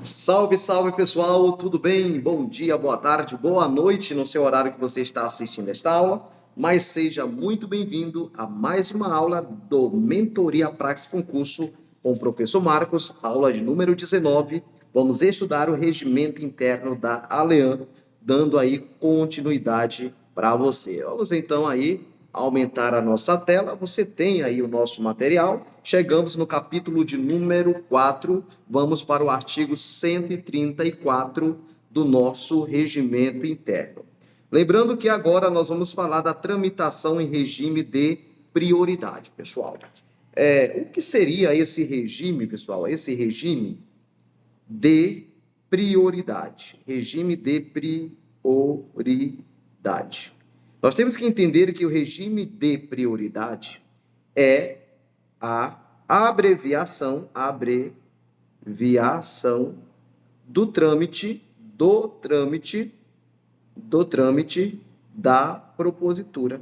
Salve, salve pessoal, tudo bem? Bom dia, boa tarde, boa noite no seu horário que você está assistindo esta aula, mas seja muito bem-vindo a mais uma aula do Mentoria Praxis Concurso com o professor Marcos, aula de número 19. Vamos estudar o regimento interno da Alean, dando aí continuidade para você. Vamos então aí aumentar a nossa tela, você tem aí o nosso material. Chegamos no capítulo de número 4, vamos para o artigo 134 do nosso regimento interno. Lembrando que agora nós vamos falar da tramitação em regime de prioridade, pessoal. O que seria esse regime, pessoal? Esse regime de prioridade. Regime de prioridade. Nós temos que entender que o regime de prioridade é a abreviação do trâmite da propositura.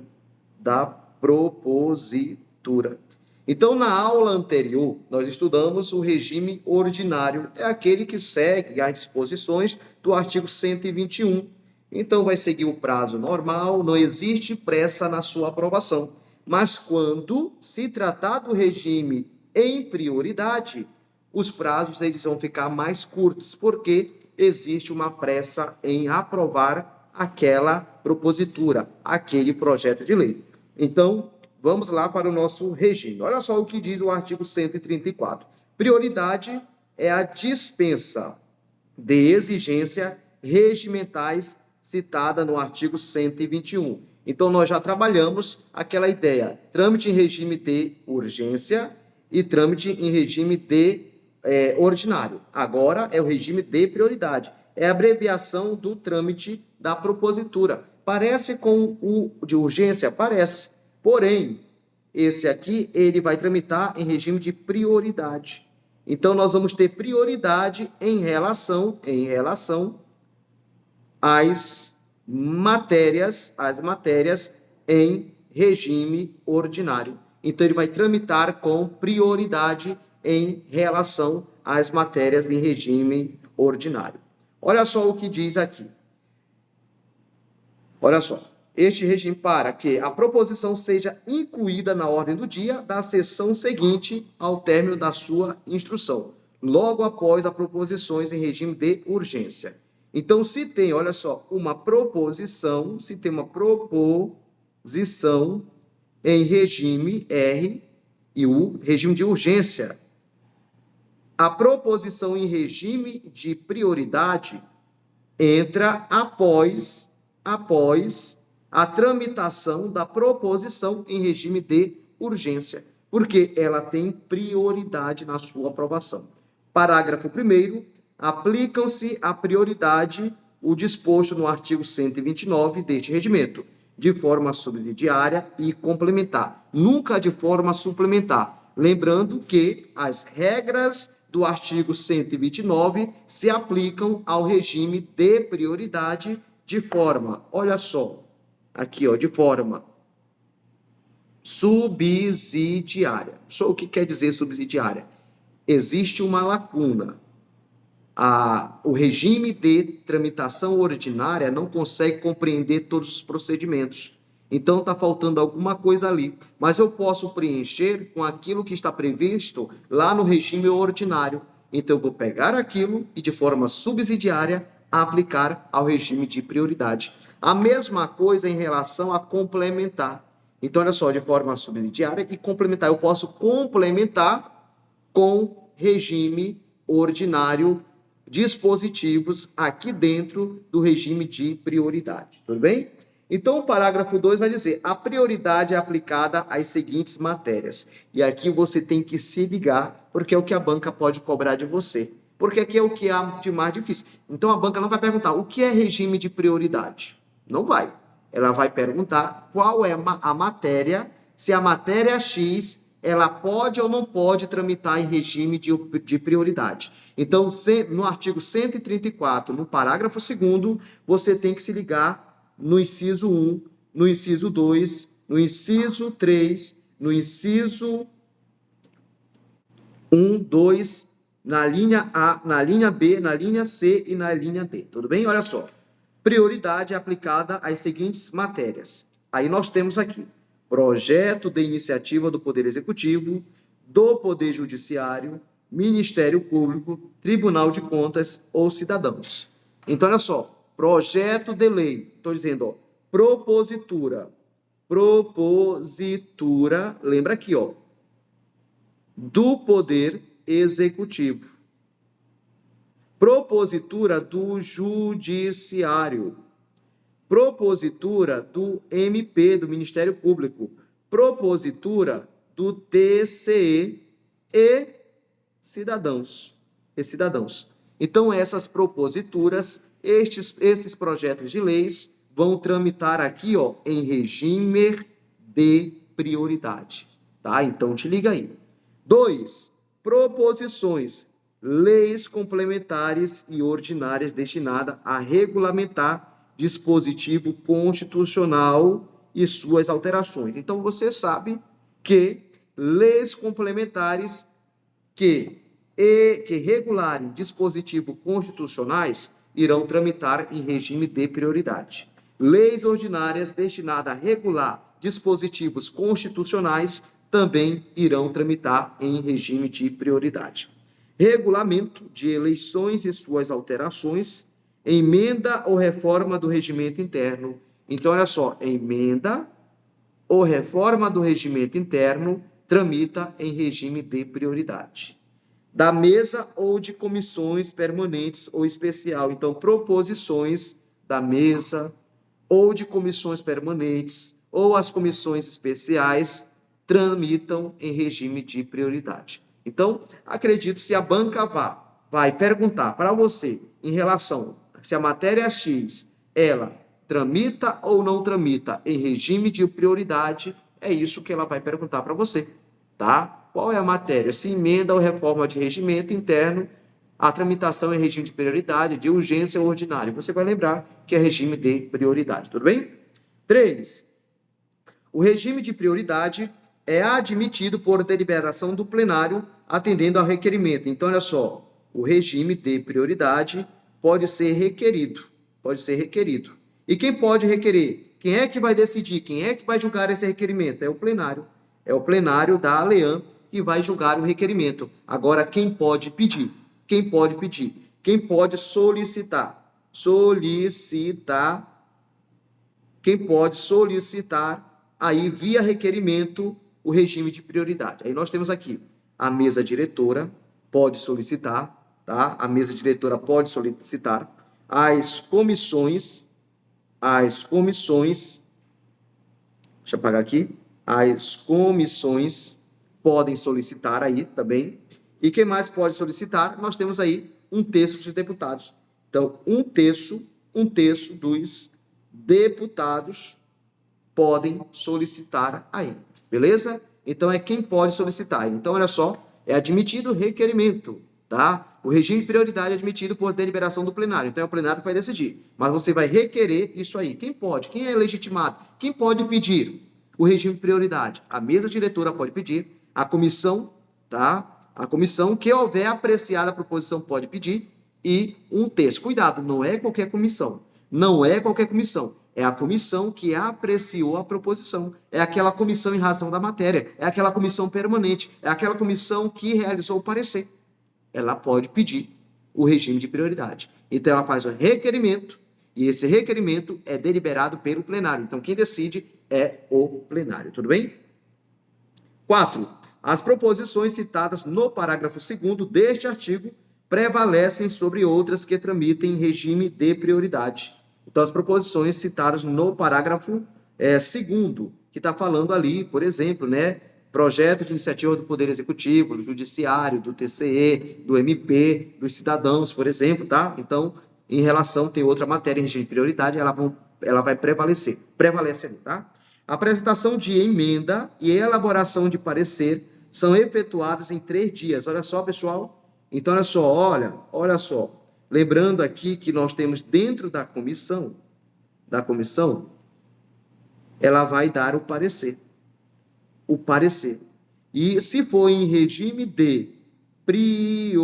Então, na aula anterior, nós estudamos o regime ordinário, é aquele que segue as disposições do artigo 121. Então, vai seguir o prazo normal, não existe pressa na sua aprovação. Mas quando se tratar do regime em prioridade, os prazos eles vão ficar mais curtos, porque existe uma pressa em aprovar aquela propositura, aquele projeto de lei. Então, vamos lá para o nosso regime. Olha só o que diz o artigo 134. Prioridade é a dispensa de exigências regimentais citada no artigo 121. Então, nós já trabalhamos aquela ideia, trâmite em regime de urgência e trâmite em regime de ordinário. Agora é o regime de prioridade. É a abreviação do trâmite da propositura. Parece com o de urgência? Parece. Porém, esse aqui, ele vai tramitar em regime de prioridade. Então, nós vamos ter prioridade em relação às matérias em regime ordinário. Então, ele vai tramitar com prioridade em relação às matérias em regime ordinário. Olha só o que diz aqui. Olha só. Este regime para que a proposição seja incluída na ordem do dia da sessão seguinte ao término da sua instrução, logo após as proposições em regime de urgência. Então, se tem, olha só, uma proposição em regime R e U, regime de urgência, a proposição em regime de prioridade entra após a tramitação da proposição em regime de urgência, porque ela tem prioridade na sua aprovação. Parágrafo 1º, aplicam-se a prioridade o disposto no artigo 129 deste regimento, de forma subsidiária e complementar, nunca de forma suplementar. Lembrando que as regras do artigo 129 se aplicam ao regime de prioridade de forma, olha só, aqui, ó, de forma subsidiária. Só o que quer dizer subsidiária? Existe uma lacuna. O regime de tramitação ordinária não consegue compreender todos os procedimentos. Então, está faltando alguma coisa ali. Mas eu posso preencher com aquilo que está previsto lá no regime ordinário. Então, eu vou pegar aquilo e, de forma subsidiária, aplicar ao regime de prioridade. A mesma coisa em relação a complementar. Então, olha só, de forma subsidiária e complementar. Eu posso complementar com regime ordinário dispositivos aqui dentro do regime de prioridade. Tudo bem? Então, o parágrafo 2 vai dizer, a prioridade é aplicada às seguintes matérias. E aqui você tem que se ligar, porque é o que a banca pode cobrar de você. Porque aqui é o que há de mais difícil. Então, a banca não vai perguntar o que é regime de prioridade. Não vai. Ela vai perguntar qual é a matéria, se a matéria X, ela pode ou não pode tramitar em regime de prioridade. Então, no artigo 134, no parágrafo 2º, você tem que se ligar no inciso 1, no inciso 2, no inciso 3, no inciso 1, 2 na linha A, na linha B, na linha C e na linha D. Tudo bem? Olha só. Prioridade aplicada às seguintes matérias. Aí nós temos aqui projeto de iniciativa do Poder Executivo, do Poder Judiciário, Ministério Público, Tribunal de Contas ou cidadãos. Então, olha só, projeto de lei, estou dizendo, ó, propositura, lembra aqui, ó, do Poder Executivo, propositura do Judiciário, propositura do MP, do Ministério Público, propositura do TCE e cidadãos. Então, essas proposituras, esses projetos de leis vão tramitar aqui, ó, em regime de prioridade, tá? Então, te liga aí. 2. Proposições, leis complementares e ordinárias destinadas a regulamentar dispositivo constitucional e suas alterações. Então, você sabe que leis complementares que regularem dispositivos constitucionais irão tramitar em regime de prioridade. Leis ordinárias destinadas a regular dispositivos constitucionais também irão tramitar em regime de prioridade. Regulamento de eleições e suas alterações, emenda ou reforma do regimento interno. Então, olha só, emenda ou reforma do regimento interno tramita em regime de prioridade. Da mesa ou de comissões permanentes ou especial. Então, proposições da mesa ou de comissões permanentes ou as comissões especiais tramitam em regime de prioridade. Então, acredito, se a banca vai perguntar para você em relação se a matéria X, ela tramita ou não tramita em regime de prioridade, é isso que ela vai perguntar para você, tá? Qual é a matéria? Se emenda ou reforma de regimento interno, a tramitação é regime de prioridade, de urgência ou ordinário. Você vai lembrar que é regime de prioridade, tudo bem? 3. O regime de prioridade é admitido por deliberação do plenário, atendendo ao requerimento. Então, olha só, o regime de prioridade pode ser requerido. E quem pode requerer? Quem é que vai decidir? Quem é que vai julgar esse requerimento? É o plenário. É o plenário da ALEAN que vai julgar o requerimento. Agora, quem pode pedir? Quem pode solicitar? Quem pode solicitar aí via requerimento o regime de prioridade? Aí nós temos aqui a mesa diretora pode solicitar, tá? A mesa diretora pode solicitar, as comissões, deixa eu apagar aqui, as comissões podem solicitar aí também. E quem mais pode solicitar? Nós temos aí um terço dos deputados. Então, um terço dos deputados podem solicitar aí, beleza? Então, é quem pode solicitar. Então, olha só, é admitido requerimento, tá? O regime de prioridade é admitido por deliberação do plenário. Então, é o plenário que vai decidir. Mas você vai requerer isso aí. Quem pode? Quem é legitimado? Quem pode pedir o regime de prioridade? A mesa diretora pode pedir, a comissão, tá? A comissão que houver apreciado a proposição pode pedir e um terço. Cuidado, não é qualquer comissão. Não é qualquer comissão. É a comissão que apreciou a proposição. É aquela comissão em razão da matéria. É aquela comissão permanente. É aquela comissão que realizou o parecer. Ela pode pedir o regime de prioridade. Então, ela faz um requerimento e esse requerimento é deliberado pelo plenário. Então, quem decide é o plenário. Tudo bem? 4. As proposições citadas no parágrafo 2º deste artigo prevalecem sobre outras que tramitem em regime de prioridade. Então, as proposições citadas no parágrafo 2º, que está falando ali, por exemplo, né, projeto de iniciativa do Poder Executivo, do Judiciário, do TCE, do MP, dos cidadãos, por exemplo, tá? Então, em relação, tem outra matéria em regime de prioridade, ela vai prevalecer. Prevalece ali, tá? A apresentação de emenda e elaboração de parecer são efetuadas em 3 dias. Olha só, pessoal. Então, olha só. Lembrando aqui que nós temos dentro da comissão, ela vai dar o parecer. E se for em regime de prioridade,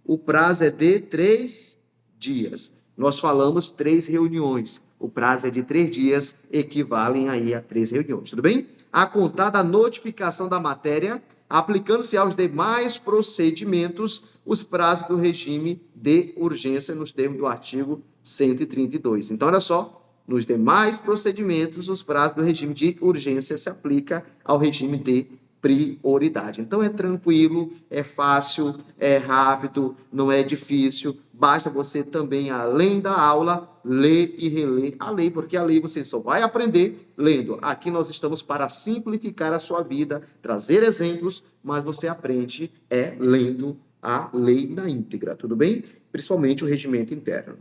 o prazo é de 3 dias. Nós falamos 3 reuniões. O prazo é de 3 dias, equivalem aí a 3 reuniões, tudo bem? A contar da notificação da matéria, aplicando-se aos demais procedimentos, os prazos do regime de urgência nos termos do artigo 132. Então, olha só, nos demais procedimentos, os prazos do regime de urgência se aplica ao regime de prioridade. Então, é tranquilo, é fácil, é rápido, não é difícil. Basta você também, além da aula, ler e reler a lei, porque a lei você só vai aprender lendo. Aqui nós estamos para simplificar a sua vida, trazer exemplos, mas você aprende lendo a lei na íntegra, tudo bem? Principalmente o regimento interno.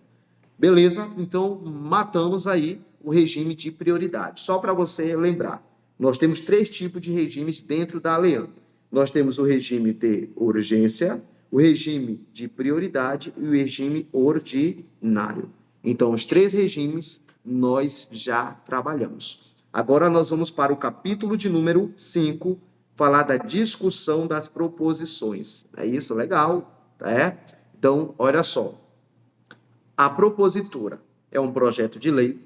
Beleza? Então, matamos aí o regime de prioridade. Só para você lembrar, nós temos 3 tipos de regimes dentro da ALEAN. Nós temos o regime de urgência, o regime de prioridade e o regime ordinário. Então, os 3 regimes nós já trabalhamos. Agora, nós vamos para o capítulo de número 5, falar da discussão das proposições. É isso? Legal, tá? Então, olha só. A propositura é um projeto de lei,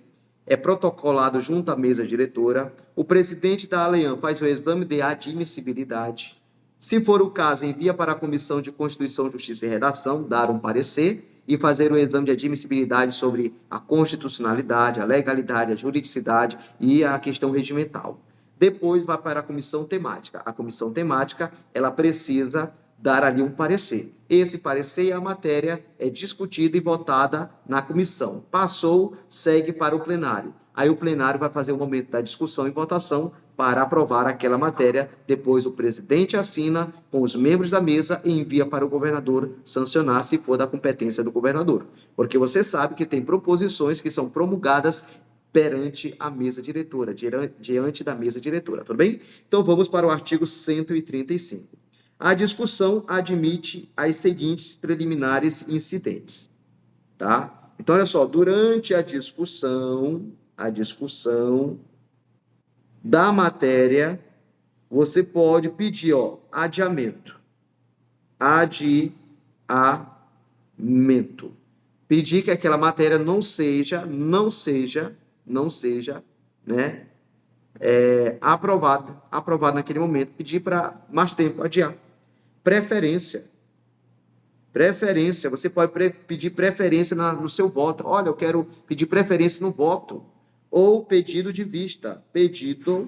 é protocolado junto à mesa diretora, o presidente da ALEAN faz o exame de admissibilidade, se for o caso, envia para a Comissão de Constituição, Justiça e Redação dar um parecer e fazer o exame de admissibilidade sobre a constitucionalidade, a legalidade, a juridicidade e a questão regimental. Depois vai para a comissão temática. A comissão temática, ela precisa dar ali um parecer. Esse parecer e a matéria é discutida e votada na comissão. Passou, segue para o plenário. Aí o plenário vai fazer o momento da discussão e votação para aprovar aquela matéria. Depois o presidente assina com os membros da mesa e envia para o governador sancionar, se for da competência do governador. Porque você sabe que tem proposições que são promulgadas perante a mesa diretora, diante da mesa diretora, tudo bem? Então vamos para o artigo 135. A discussão admite as seguintes preliminares incidentes, tá? Então, olha só, durante a discussão da matéria, você pode pedir, adiamento. Adiamento. Pedir que aquela matéria não seja, né, aprovada naquele momento. Pedir para mais tempo, adiar. Preferência, você pode pedir preferência no seu voto. Olha, eu quero pedir preferência no voto. Ou pedido de vista. Pedido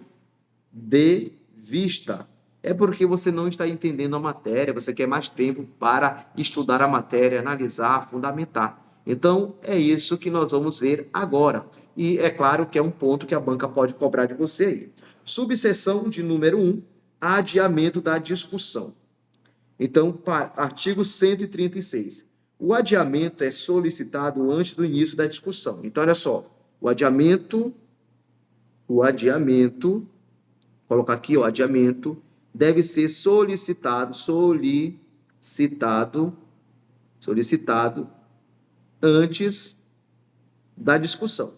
de vista. É porque você não está entendendo a matéria, você quer mais tempo para estudar a matéria, analisar, fundamentar. Então, é isso que nós vamos ver agora. E é claro que é um ponto que a banca pode cobrar de você aí. Subseção de número 1, adiamento da discussão. Então, artigo 136. O adiamento é solicitado antes do início da discussão. Então, olha só, o adiamento, colocar aqui, adiamento, deve ser solicitado antes da discussão.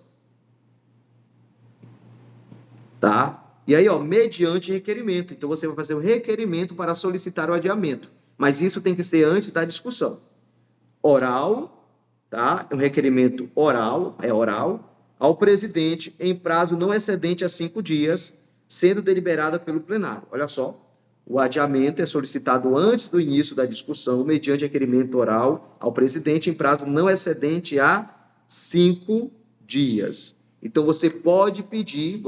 Tá? E aí, mediante requerimento. Então, você vai fazer o requerimento para solicitar o adiamento. Mas isso tem que ser antes da discussão. Oral, tá? Um requerimento oral, ao presidente, em prazo não excedente a 5 dias, sendo deliberada pelo plenário. Olha só, o adiamento é solicitado antes do início da discussão, mediante requerimento oral ao presidente, em prazo não excedente a 5 dias. Então, você pode pedir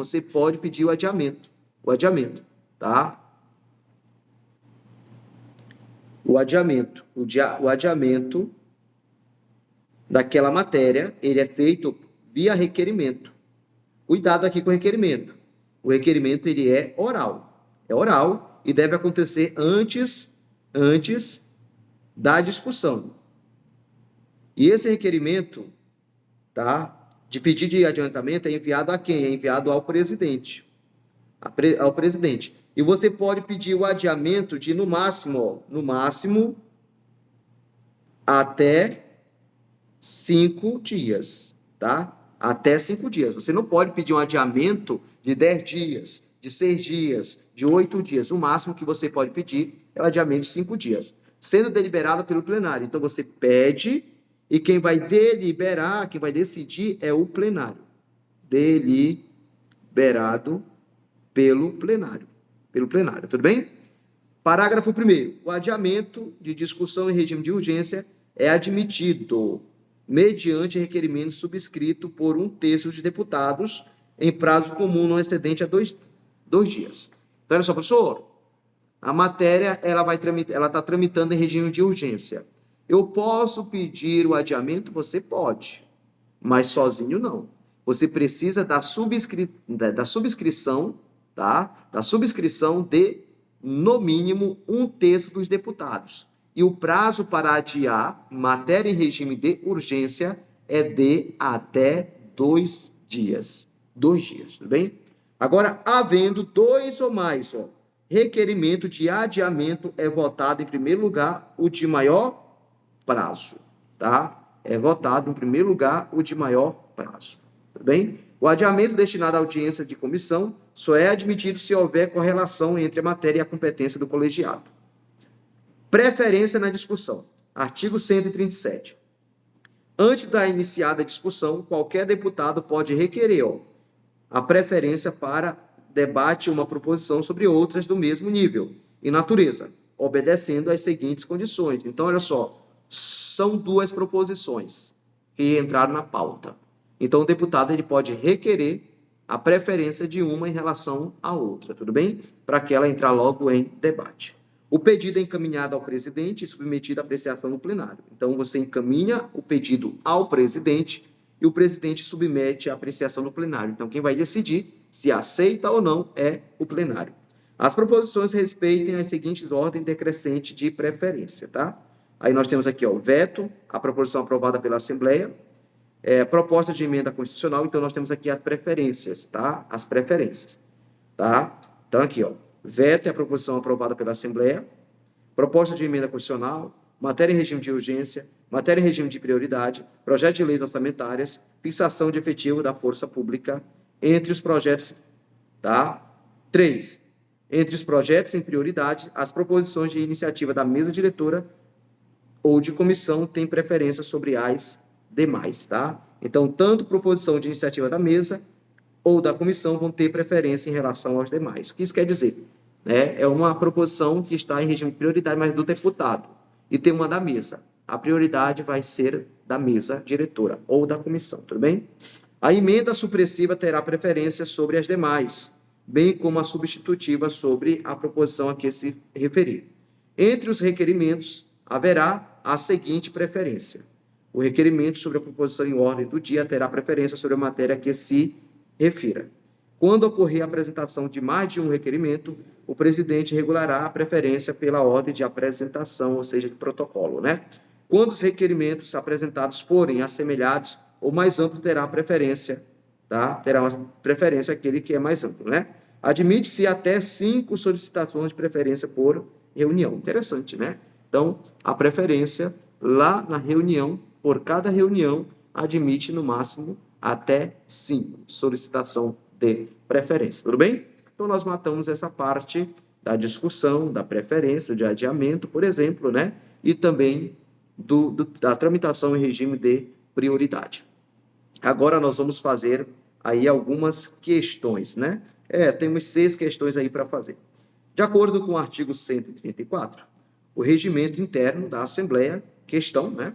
o adiamento, tá? O adiamento daquela matéria, ele é feito via requerimento. Cuidado aqui com o requerimento. O requerimento, ele é oral. É oral e deve acontecer antes da discussão. E esse requerimento, tá? De pedido de adiantamento é enviado a quem? É enviado ao presidente. Ao presidente. E você pode pedir o adiamento de, no máximo, até 5 dias, tá? Até 5 dias. Você não pode pedir um adiamento de 10 dias, de 6 dias, de 8 dias. O máximo que você pode pedir é o adiamento de 5 dias, sendo deliberada pelo plenário. Então, você pede e quem vai deliberar, quem vai decidir é o plenário. Deliberado pelo plenário. Tudo bem? Parágrafo 1º. O adiamento de discussão em regime de urgência é admitido mediante requerimento subscrito por 1/3 dos deputados em prazo comum não excedente a 2 dias. Então, olha só, professor, a matéria ela está tramitando em regime de urgência. Eu posso pedir o adiamento? Você pode, mas sozinho não. Você precisa da subscrição, tá? Da subscrição de, no mínimo, 1/3 dos deputados. E o prazo para adiar matéria em regime de urgência é de até 2 dias. 2 dias, tudo bem? Agora, havendo 2 ou mais, requerimento de adiamento é votado em primeiro lugar o de maior prazo, tá? É votado em primeiro lugar o de maior prazo, tudo bem? O adiamento destinado à audiência de comissão só é admitido se houver correlação entre a matéria e a competência do colegiado. Preferência na discussão. Artigo 137. Antes da iniciada discussão, qualquer deputado pode requerer a preferência para debate uma proposição sobre outras do mesmo nível e natureza, obedecendo às seguintes condições. Então, olha só, são 2 proposições que entraram na pauta. Então, o deputado ele pode requerer a preferência de uma em relação à outra, tudo bem? Para que ela entrar logo em debate. O pedido é encaminhado ao presidente e submetido à apreciação no plenário. Então, você encaminha o pedido ao presidente e o presidente submete à apreciação no plenário. Então, quem vai decidir se aceita ou não é o plenário. As proposições respeitem as seguintes ordens decrescentes de preferência, tá? Aí nós temos aqui, veto, a proposição aprovada pela Assembleia, proposta de emenda constitucional, então nós temos aqui as preferências, tá? As preferências, tá? Então, aqui, veto é a proposição aprovada pela Assembleia, proposta de emenda constitucional, matéria em regime de urgência, matéria em regime de prioridade, projeto de leis orçamentárias, fixação de efetivo da força pública entre os projetos, tá? 3. Entre os projetos em prioridade, as proposições de iniciativa da mesa diretora ou de comissão têm preferência sobre as demais, tá? Então, tanto proposição de iniciativa da mesa ou da comissão vão ter preferência em relação aos demais. O que isso quer dizer? É uma proposição que está em regime de prioridade, mas do deputado, e tem uma da mesa. A prioridade vai ser da mesa diretora ou da comissão, tudo bem? A emenda supressiva terá preferência sobre as demais, bem como a substitutiva sobre a proposição a que se referir. Entre os requerimentos, haverá a seguinte preferência. O requerimento sobre a proposição em ordem do dia terá preferência sobre a matéria a que se refira. Quando ocorrer a apresentação de mais de um requerimento, o presidente regulará a preferência pela ordem de apresentação, ou seja, de protocolo, né? Quando os requerimentos apresentados forem assemelhados, o mais amplo terá preferência, tá? Terá uma preferência aquele que é mais amplo, né? Admite-se até 5 solicitações de preferência por reunião. Interessante, né? Então, a preferência lá na reunião, por cada reunião, admite no máximo até 5 solicitação de preferência. Tudo bem? Então, nós matamos essa parte da discussão, da preferência, de adiamento, por exemplo, né? E também da tramitação em regime de prioridade. Agora, nós vamos fazer aí algumas questões, né? Temos 6 questões aí para fazer. De acordo com o artigo 134, o regimento interno da Assembleia, questão, né?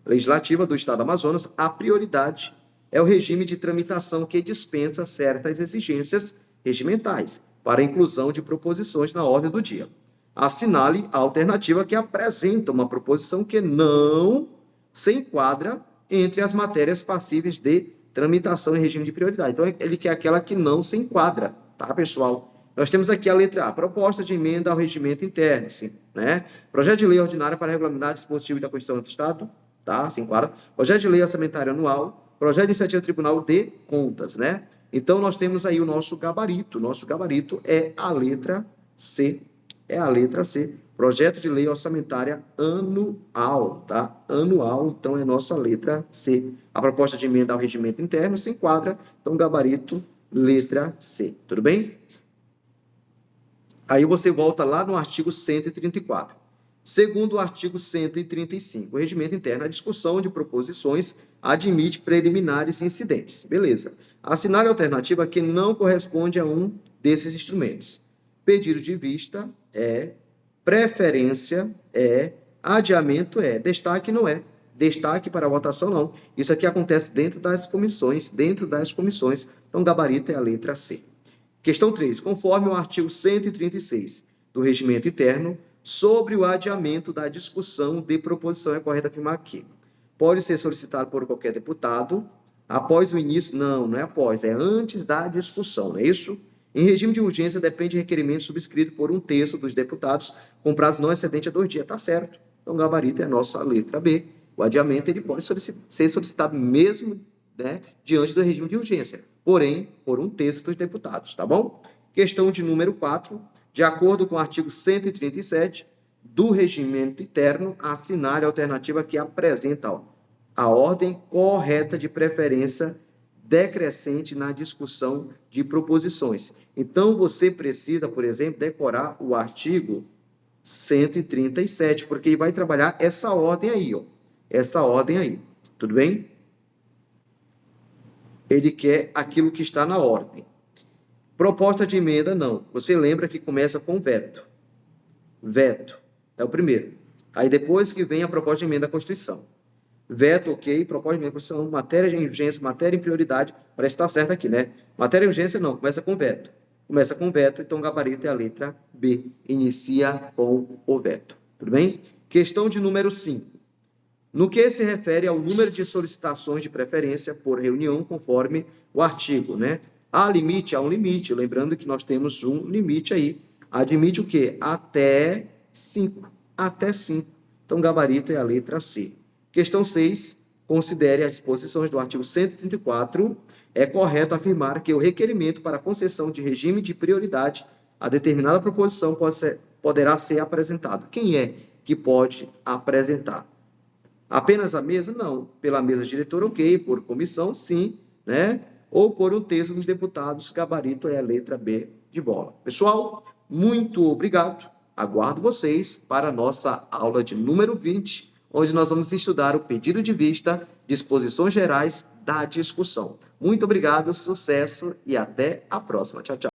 Legislativa do Estado do Amazonas, a prioridade é o regime de tramitação que dispensa certas exigências regimentais para a inclusão de proposições na ordem do dia. Assinale a alternativa que apresenta uma proposição que não se enquadra entre as matérias passíveis de tramitação em regime de prioridade. Então, ele quer aquela que não se enquadra, tá, pessoal? Nós temos aqui a letra A, proposta de emenda ao regimento interno, sim, né? Projeto de lei ordinária para regulamentar dispositivo da Constituição do Estado, tá, se enquadra. Projeto de lei orçamentária anual, projeto de iniciativa do Tribunal de Contas, né? Então, nós temos aí o nosso gabarito. Nosso gabarito é a letra C. É a letra C. Projeto de lei orçamentária anual, tá? Anual, então, é nossa letra C. A proposta de emenda ao regimento interno se enquadra, então, gabarito, letra C. Tudo bem? Aí você volta lá no artigo 134. Segundo o artigo 135, o regimento interno, a discussão de proposições admite preliminares e incidentes. Beleza. Assinale a alternativa que não corresponde a um desses instrumentos. Pedido de vista é, preferência é, adiamento é, destaque não é. Destaque para a votação não. Isso aqui acontece dentro das comissões, então gabarito é a letra C. Questão 3. Conforme o artigo 136 do regimento interno, sobre o adiamento da discussão de proposição, é correto afirmar aqui. Pode ser solicitado por qualquer deputado após o início, não é após, é antes da discussão, não é isso? Em regime de urgência, depende de requerimento subscrito por 1/3 dos deputados, com prazo não excedente a 2 dias, tá certo? Então, o gabarito é a nossa letra B. O adiamento ele pode ser solicitado mesmo, né, diante do regime de urgência, porém, por 1/3 dos deputados, tá bom? Questão de número 4. De acordo com o artigo 137 do regimento interno, assinale a alternativa que apresenta a ordem correta de preferência decrescente na discussão de proposições. Então, você precisa, por exemplo, decorar o artigo 137, porque ele vai trabalhar essa ordem aí, ó. Essa ordem aí, tudo bem? Ele quer aquilo que está na ordem. Proposta de emenda, não. Você lembra que começa com veto. Veto é o primeiro. Aí depois que vem a proposta de emenda à Constituição. Veto, ok. Proposta de emenda à Constituição, matéria de urgência, matéria em prioridade. Parece que está certo aqui, né? Matéria de urgência, não. Começa com veto. Começa com veto, então o gabarito é a letra B. Inicia com o veto. Tudo bem? Questão de número 5. No que se refere ao número de solicitações de preferência por reunião, conforme o artigo, né? Há limite? Há um limite. Lembrando que nós temos um limite aí. Admite o quê? Até 5. Até 5. Então, gabarito é a letra C. Questão 6. Considere as disposições do artigo 134. É correto afirmar que o requerimento para concessão de regime de prioridade a determinada proposição poderá ser apresentado. Quem é que pode apresentar? Apenas a mesa? Não. Pela mesa diretora, ok. Por comissão, sim, né? Ou por 1/3 dos deputados, gabarito é a letra B de bola. Pessoal, muito obrigado. Aguardo vocês para a nossa aula de número 20, onde nós vamos estudar o pedido de vista, disposições gerais da discussão. Muito obrigado, sucesso e até a próxima. Tchau, tchau.